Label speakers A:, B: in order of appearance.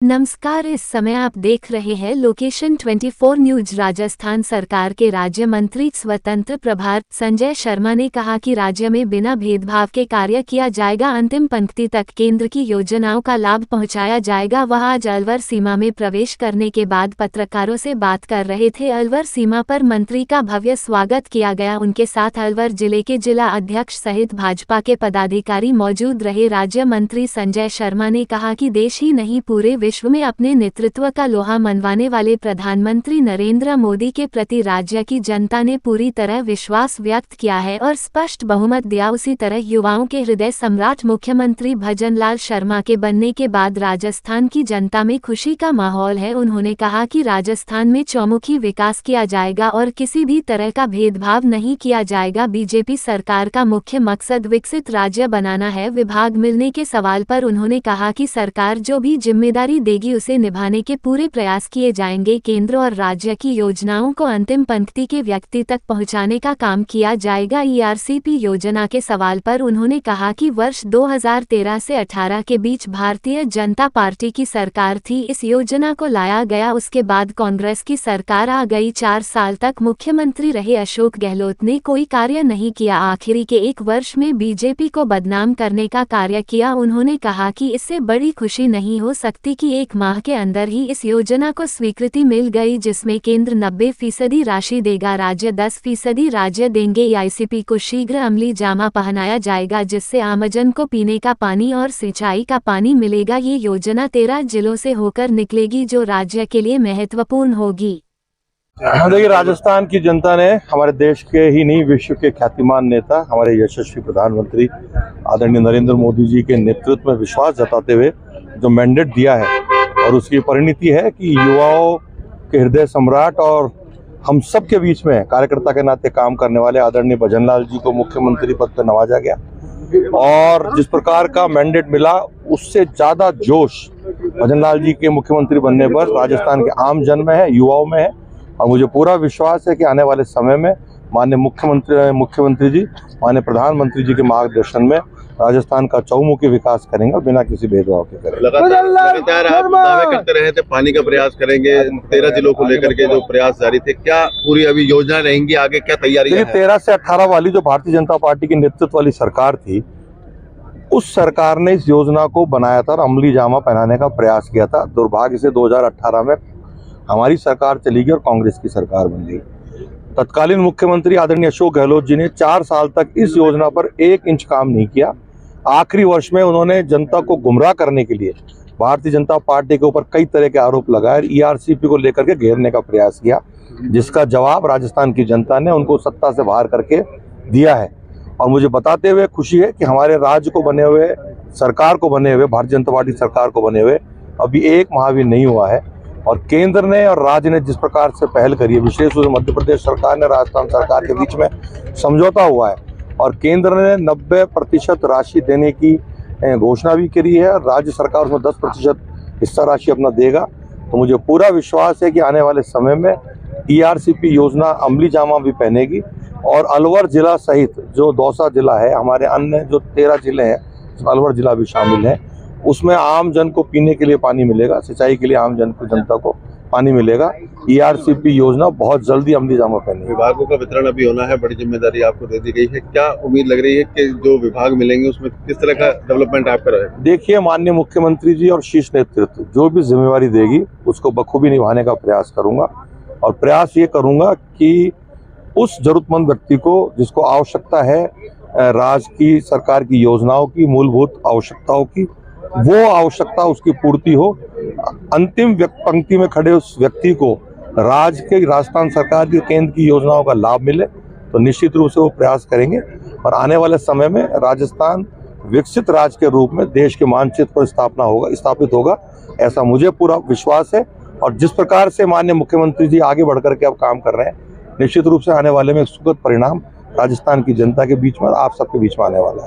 A: नमस्कार। इस समय आप देख रहे हैं लोकेशन 24 न्यूज। राजस्थान सरकार के राज्य मंत्री स्वतंत्र प्रभार संजय शर्मा ने कहा कि राज्य में बिना भेदभाव के कार्य किया जाएगा, अंतिम पंक्ति तक केंद्र की योजनाओं का लाभ पहुंचाया जाएगा। वह आज अलवर सीमा में प्रवेश करने के बाद पत्रकारों से बात कर रहे थे। अलवर सीमा पर मंत्री का भव्य स्वागत किया गया। उनके साथ अलवर जिले के जिला अध्यक्ष सहित भाजपा के पदाधिकारी मौजूद रहे। राज्य मंत्री संजय शर्मा ने कहा कि देश ही नहीं पूरे विश्व में अपने नेतृत्व का लोहा मनवाने वाले प्रधानमंत्री नरेंद्र मोदी के प्रति राज्य की जनता ने पूरी तरह विश्वास व्यक्त किया है और स्पष्ट बहुमत दिया। उसी तरह युवाओं के हृदय सम्राट मुख्यमंत्री भजनलाल शर्मा के बनने के बाद राजस्थान की जनता में खुशी का माहौल है। उन्होंने कहा कि राजस्थान में चौमुखी विकास किया जाएगा और किसी भी तरह का भेदभाव नहीं किया जाएगा। बीजेपी सरकार का मुख्य मकसद विकसित राज्य बनाना है। विभाग मिलने के सवाल पर उन्होंने कहा कि सरकार जो भी जिम्मेदारी देगी उसे निभाने के पूरे प्रयास किए जाएंगे। केंद्र और राज्य की योजनाओं को अंतिम पंक्ति के व्यक्ति तक पहुंचाने का काम किया जाएगा। ईआरसीपी योजना के सवाल पर उन्होंने कहा कि वर्ष 2013 से 18 के बीच भारतीय जनता पार्टी की सरकार थी, इस योजना को लाया गया। उसके बाद कांग्रेस की सरकार आ गई। 4 साल तक मुख्यमंत्री रहे अशोक गहलोत ने कोई कार्य नहीं किया। आखिरी के 1 वर्ष में बीजेपी को बदनाम करने का कार्य किया। उन्होंने कहा कि इससे बड़ी खुशी नहीं हो सकती कि 1 माह के अंदर ही इस योजना को स्वीकृति मिल गई, जिसमें केंद्र 90% राशि देगा, राज्य 10% राज्य देंगे। ईआरसीपी को शीघ्र अमली जामा पहनाया जाएगा, जिससे आमजन को पीने का पानी और सिंचाई का पानी मिलेगा। ये योजना 13 जिलों से होकर निकलेगी, जो राज्य के लिए महत्वपूर्ण होगी।
B: देखिए, राजस्थान की जनता ने हमारे देश के ही नहीं विश्व के ख्यातिमान नेता हमारे यशस्वी प्रधानमंत्री आदरणीय नरेंद्र मोदी जी के नेतृत्व में विश्वास जताते हुए जो मैंडेट दिया है और उसकी परिणति है कि युवाओं के हृदय सम्राट और हम सब के बीच में कार्यकर्ता के नाते काम करने वाले आदरणीय भजनलाल जी को मुख्यमंत्री पद पर नवाजा गया। और जिस प्रकार का मैंडेट मिला उससे ज्यादा जोश भजनलाल जी के मुख्यमंत्री बनने पर राजस्थान के आम जन में है, युवाओं में है। और मुझे पूरा विश्वास है कि आने वाले समय में माननीय मुख्यमंत्री जी, माननीय प्रधानमंत्री जी के मार्गदर्शन में राजस्थान का चौमुखी विकास करेंगे और बिना किसी भेदभाव के करेंगे।
C: लगातार आप दावे करते रहे थे पानी का प्रयास करेंगे, 13 जिलों को लेकर के जो प्रयास जारी थे, क्या पूरी अभी योजना रहेंगी, आगे क्या तैयारी है?
B: 13 से 18 वाली जो भारतीय जनता पार्टी की नेतृत्व वाली सरकार थी, उस सरकार ने इस योजना को बनाया था और अमली जामा पहनाने का प्रयास किया था। दुर्भाग्य से 2018 में हमारी सरकार चली गई और कांग्रेस की सरकार बन गई। तत्कालीन मुख्यमंत्री आदरणीय अशोक गहलोत जी ने 4 साल तक इस योजना पर 1 इंच काम नहीं किया। आखिरी वर्ष में उन्होंने जनता को गुमराह करने के लिए भारतीय जनता पार्टी के ऊपर कई तरह के आरोप लगाए, ईआरसीपी को लेकर के घेरने का प्रयास किया, जिसका जवाब राजस्थान की जनता ने उनको सत्ता से बाहर करके दिया है। और मुझे बताते हुए खुशी है कि हमारे राज्य को बने हुए, सरकार को बने हुए, भारतीय जनता पार्टी सरकार को बने हुए अभी 1 माह भी नहीं हुआ है और केंद्र ने और राज्य ने जिस प्रकार से पहल करी है, विशेष रूप से मध्य प्रदेश सरकार ने राजस्थान सरकार के बीच में समझौता हुआ है और केंद्र ने 90% राशि देने की घोषणा भी करी है और राज्य सरकार उसमें 10% हिस्सा राशि अपना देगा। तो मुझे पूरा विश्वास है कि आने वाले समय में ईआरसीपी योजना अमली जामा भी पहनेगी और अलवर जिला सहित जो दौसा जिला है, हमारे अन्य जो 13 जिले हैं, अलवर जिला भी शामिल है, उसमें आम जन को पीने के लिए पानी मिलेगा, सिंचाई के लिए आम जनता को पानी मिलेगा। ईआरसीपी योजना बहुत जल्दी अमली जामा पहनेगी।
C: विभागों का वितरण अभी होना है, बड़ी जिम्मेदारी आपको दे दी गई है, क्या उम्मीद लग रही है कि जो विभाग मिलेंगे उसमें किस तरह का डेवलपमेंट आपका रहेगा?
B: देखिए, माननीय मुख्यमंत्री जी और शीर्ष नेतृत्व जो भी जिम्मेवारी देगी उसको बखूबी निभाने का प्रयास करूंगा और प्रयास ये करूंगा कि उस जरूरतमंद व्यक्ति को जिसको आवश्यकता है राज्य की सरकार की योजनाओं की, मूलभूत आवश्यकताओं की, वो आवश्यकता उसकी पूर्ति हो। अंतिम पंक्ति में खड़े उस व्यक्ति को राज्य के, राजस्थान सरकार की, केंद्र की योजनाओं का लाभ मिले तो निश्चित रूप से वो प्रयास करेंगे और आने वाले समय में राजस्थान विकसित राज्य के रूप में देश के मानचित्र पर स्थापित होगा, ऐसा मुझे पूरा विश्वास है। और जिस प्रकार से माननीय मुख्यमंत्री जी आगे बढ़कर के अब काम कर रहे हैं, निश्चित रूप से आने वाले में एक सुखद परिणाम राजस्थान की जनता के बीच में और आप सबके बीच में आने वाला है।